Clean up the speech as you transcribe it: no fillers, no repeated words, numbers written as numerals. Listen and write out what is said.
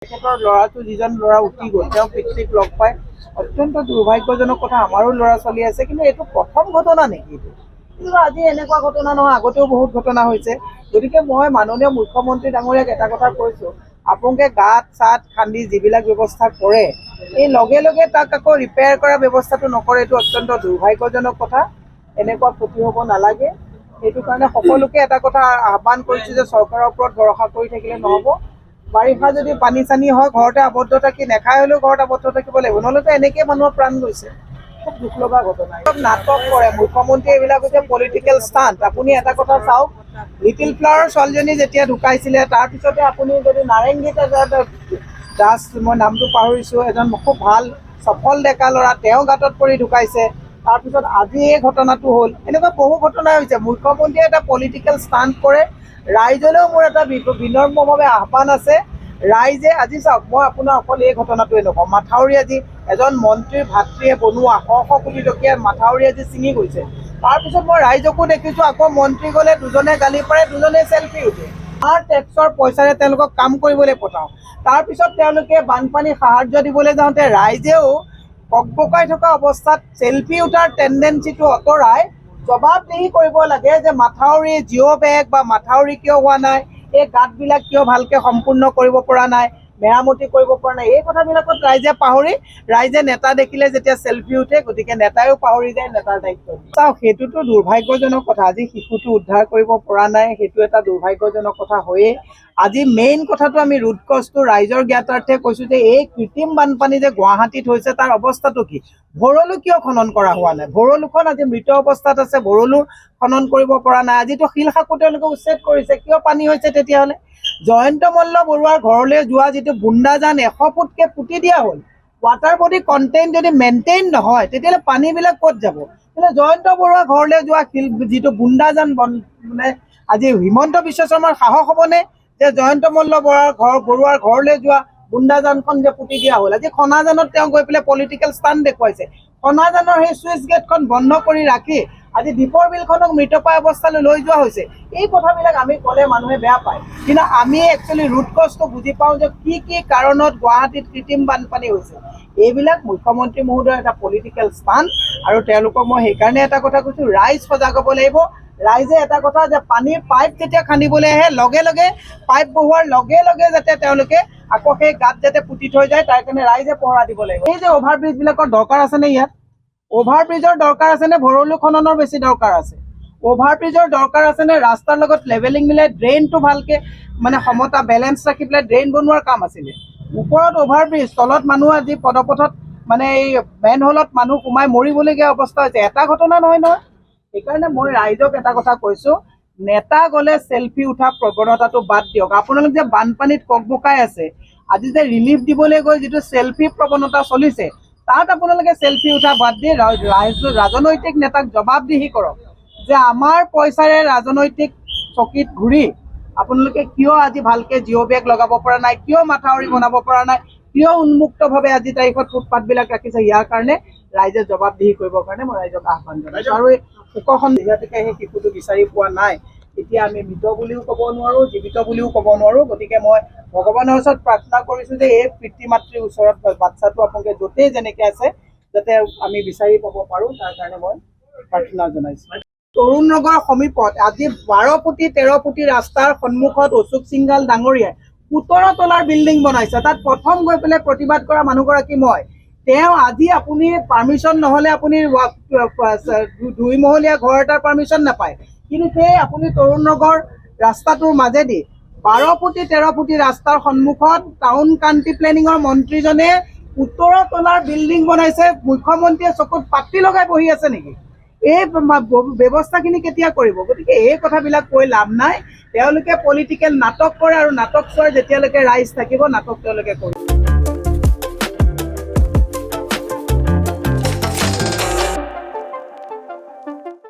ল'ৰাটো যিজন ল'ৰা উঠি গ'ল তেওঁ পিতৃক লগ পাই অত্যন্ত দুৰ্ভাগ্যজনক কথা। আমাৰো ল'ৰা ছোৱালী আছে, কিন্তু এইটো প্ৰথম ঘটনা নেকি? কিন্তু আজি এনেকুৱা ঘটনা নহয়, আগতেও বহুত ঘটনা হৈছে। গতিকে মই মাননীয় মুখ্যমন্ত্ৰী ডাঙৰীয়াক এটা কথা কৈছোঁ, আপোনালোকে গাঁত চাত খান্দি যিবিলাক ব্যৱস্থা কৰে এই লগে লগে তাক আকৌ ৰিপেয়াৰ কৰা ব্যৱস্থাটো নকৰে। এইটো অত্যন্ত দুৰ্ভাগ্যজনক কথা। এনেকুৱা ক্ষতি হ'ব নালাগে। সেইটো কাৰণে সকলোকে এটা কথা আহ্বান কৰিছোঁ যে চৰকাৰৰ ওপৰত ভৰসা কৰি থাকিলে নহ'ব। বাৰিষা যদি পানী চানী হয় ঘৰতে আবদ্ধ থাকি নেখাই হ'লেও ঘৰত আবদ্ধ থাকিব লাগিব, নহ'লেতো এনেকৈ মানুহৰ প্ৰাণ গৈছে। খুব দুখ লগা ঘটনা। নাটক কৰে মুখ্যমন্ত্ৰী, এইবিলাক হৈছে পলিটিকেল ষ্টাণ্ট। আপুনি এটা কথা চাওক, লিটিল ফ্লাৱাৰৰ ছোৱালীজনী যেতিয়া ঢুকাইছিলে তাৰপিছতে আপুনি যদি নাৰেংগীত দাস, মই নামটো পাহৰিছোঁ, এজন খুব ভাল সফল ডেকা ল'ৰা, তেওঁ গাঁতত পৰি ঢুকাইছে। তাৰপিছত আজি এই ঘটনাটো হ'ল। এনেকুৱা বহু ঘটনা হৈছে। মুখ্যমন্ত্ৰীয়ে এটা পলিটিকেল ষ্টাণ্ট কৰে। ৰাইজলৈও মোৰ এটা বিনম্ৰভাৱে আহ্বান আছে, ৰাইজে আজি চাওক, মই আপোনাৰ অকল এই ঘটনাটোৱে নকওঁ, মাথাউৰি আজি এজন মন্ত্ৰীৰ ভাতৃয়ে বনোৱা শ কোটি টকীয়া মাথাউৰি আজি ছিঙি গৈছে। তাৰপিছত মই ৰাইজকো দেখিছোঁ আকৌ মন্ত্ৰী গ'লে দুজনে গালি পাৰে, দুজনে চেল্ফি উঠে। আমাৰ টেক্সৰ পইচাৰে তেওঁলোকক কাম কৰিবলৈ পঠাওঁ। তাৰপিছত তেওঁলোকে বানপানী সাহাৰ্য দিবলৈ যাওঁতে ৰাইজেও বকবকাই থকা অৱস্থাত চেল্ফি উঠাৰ টেণ্ডেঞ্চিটো আঁতৰাই জবাবদিহি কৰিব লাগে যে মাথাউৰি জিঅ' বেগ বা মাথাউৰি কিয় হোৱা নাই, এই গাঁতবিলাক কিয় ভালকৈ সম্পূৰ্ণ কৰিব পৰা নাই, মেৰামতি কৰিব পৰা নাই। এই কথাবিলাকত ৰাইজে পাহৰি ৰাইজে নেতা দেখিলে যেতিয়া চেল্ফি উঠে, গতিকে নেতাইও পাহৰি যায় নেতাৰ দায়িত্ব। চাওক, সেইটোতো দুৰ্ভাগ্যজনক কথা। আজি শিশুটো উদ্ধাৰ কৰিব পৰা নাই, সেইটো এটা দুৰ্ভাগ্যজনক কথা হয়েই। আজি মেইন কথাটো আমি ৰুট কজটো ৰাইজৰ জ্ঞাতাৰ্থে কৈছোঁ যে এই কৃত্ৰিম বানপানী যে গুৱাহাটীত হৈছে তাৰ অৱস্থাটো কি? ভৰলু কিয় খনন কৰা হোৱা নাই? ভৰলুখন আজি মৃত অৱস্থাত আছে, ভৰলু খনন কৰিব পৰা নাই। আজিতো শিলশাকো তেওঁলোকে উচ্ছেদ কৰিছে, কিয় পানী হৈছে তেতিয়াহ'লে? জয়ন্ত মল্ল বৰুৱাৰ ঘৰলৈ যোৱা যিটো বুন্দাজান 100 ফুটকৈ পুতি দিয়া হ'ল, ৱাটাৰ বডি কণ্টেইন যদি মেইনটেইন নহয় তেতিয়াহ'লে পানীবিলাক ক'ত যাব? কিন্তু জয়ন্ত বৰুৱাৰ ঘৰলৈ যোৱা যিটো বুন্দাজান মানে আজি হিমন্ত বিশ্ব শৰ্মাৰ সাহস হ'বনে যে জয়ন্ত মল্ল বৰুৱাৰ ঘৰলৈ যোৱা বুন্দাজানখন যে পুতি দিয়া হ'ল? আজি খনাজানত তেওঁ গৈ পেলাই পলিটিকেল ষ্টাণ্ট দেখুৱাইছে। খনাজানৰ সেই চুইচ গেটখন বন্ধ কৰি ৰাখি আজি দীপৰ বিলখনক মৃতপ্ৰায় অৱস্থালৈ লৈ যোৱা হৈছে। এই কথাবিলাক আমি ক'লে মানুহে বেয়া পায়, কিন্তু আমি একচুৱেলি ৰুট কজটো বুজি পাওঁ যে কি কি কাৰণত গুৱাহাটীত কৃত্ৰিম বানপানী হৈছে। এইবিলাক মুখ্যমন্ত্ৰী মহোদয়ৰ এটা পলিটিকেল ষ্টাণ্ট, আৰু তেওঁলোকক মই সেইকাৰণে এটা কথা কৈছোঁ, ৰাইজ সজাগ হ'ব লাগিব। ৰাইজে এটা কথা যে পানীৰ পাইপ যেতিয়া খান্দিবলৈ আহে লগে লগে পাইপ বহুৱাৰ লগে লগে যাতে তেওঁলোকে আকৌ সেই গাঁত যাতে পুতি থৈ যায়, তাৰ কাৰণে ৰাইজে পহৰা দিব লাগিব। এই যে অভাৰব্ৰিজবিলাকৰ দৰকাৰ আছেনে? ইয়াত অভাৰব্ৰিজৰ দৰকাৰ আছেনে? ভৰলু খননৰ বেছি দৰকাৰ আছে? অভাৰব্ৰিজৰ দৰকাৰ আছেনে? ৰাস্তাৰ লগত লেভেলিং মিলাই ড্ৰেইনটো ভালকৈ মানে সমতা বেলেঞ্চ ৰাখি পেলাই ড্ৰেইন বনোৱাৰ কাম আছিলে। ওপৰত অভাৰব্ৰিজ, তলত মানুহ আজি পদপথত মানে এই মেন হলত মানুহ সোমাই মৰিবলগীয়া অৱস্থা হৈছে। এটা ঘটনা নহয় নহয়। সেইকাৰণে মই ৰাইজক এটা কথা কৈছোঁ, নেতা গ'লে চেল্ফি উঠা প্ৰৱণতাটো বাদ দিয়ক। আপোনালোক যে বানপানীত ককবকাই আছে, আজি যে ৰিলিফ দিবলৈ গৈ যিটো চেল্ফি প্ৰৱণতা চলিছে, তাত আপোনালোকে চেল্ফি উঠা বাদ দি ৰাজনৈতিক নেতাক জবাবদিহি কৰক যে আমাৰ পইচাৰে ৰাজনৈতিক চকীত ঘূৰি আপোনালোকে কিয় আজি ভালকৈ জিঅ' বেগ লগাব পৰা নাই, কিয় মাথাউৰি বনাব পৰা নাই, কিয় উন্মুক্তভাৱে আজি তাৰিখত ফুটপাথবিলাক ৰাখিছে। ইয়াৰ কাৰণে ৰাইজে জবাবদিহি কৰিবৰ কাৰণে মই ৰাইজক আহ্বান জনাইছোঁ। আৰু এই শোকখন যিহেতুকে সেই শিশুটো বিচাৰি পোৱা নাই, এতিয়া আমি মৃত বুলিও ক'ব নোৱাৰোঁ, জীৱিত বুলিও ক'ব নোৱাৰোঁ। গতিকে মই ভগৱানৰ ওচৰত প্ৰাৰ্থনা কৰিছোঁ যে এই পিতৃ মাতৃৰ ওচৰত বাচ্চাটো আপোনালোকে য'তেই যেনেকৈ আছে যাতে আমি বিচাৰি পাব পাৰোঁ, তাৰ কাৰণে মই প্ৰাৰ্থনা জনাইছোঁ। তৰুণ নগৰ সমীপত আজি 12 ফুটি 13 ফুটি ৰাস্তাৰ সন্মুখত অশোক সিংঘাল ডাঙৰীয়াই 17 তলাৰ বিল্ডিং বনাইছে। তাত প্ৰথম গৈ পেলাই প্ৰতিবাদ কৰা মানুহগৰাকী মই। তেওঁ আজি আপুনি পাৰ্মিশ্যন নহ'লে আপুনি 2 মহলীয়া ঘৰ এটাৰ পাৰ্মিশ্যন নাপায়, কিন্তু সেই আপুনি তৰুণ নগৰ ৰাস্তাটোৰ মাজেদি 12 ফুটি 13 ফুটি ৰাস্তাৰ সন্মুখত টাউন কাণ্ট্ৰি প্লেনিঙৰ মন্ত্ৰীজনে 17 তলাৰ বিল্ডিং বনাইছে। মুখ্যমন্ত্ৰীয়ে চকুত পাতি লগাই বহি আছে নেকি? এই ব্যৱস্থাখিনি কেতিয়া কৰিব? গতিকে এই কথাবিলাক কৈ লাভ নাই। তেওঁলোকে পলিটিকেল নাটক কৰে, আৰু নাটক চোৱাৰ যেতিয়ালৈকে ৰাইজ থাকিব নাটক তেওঁলোকে কৰিব।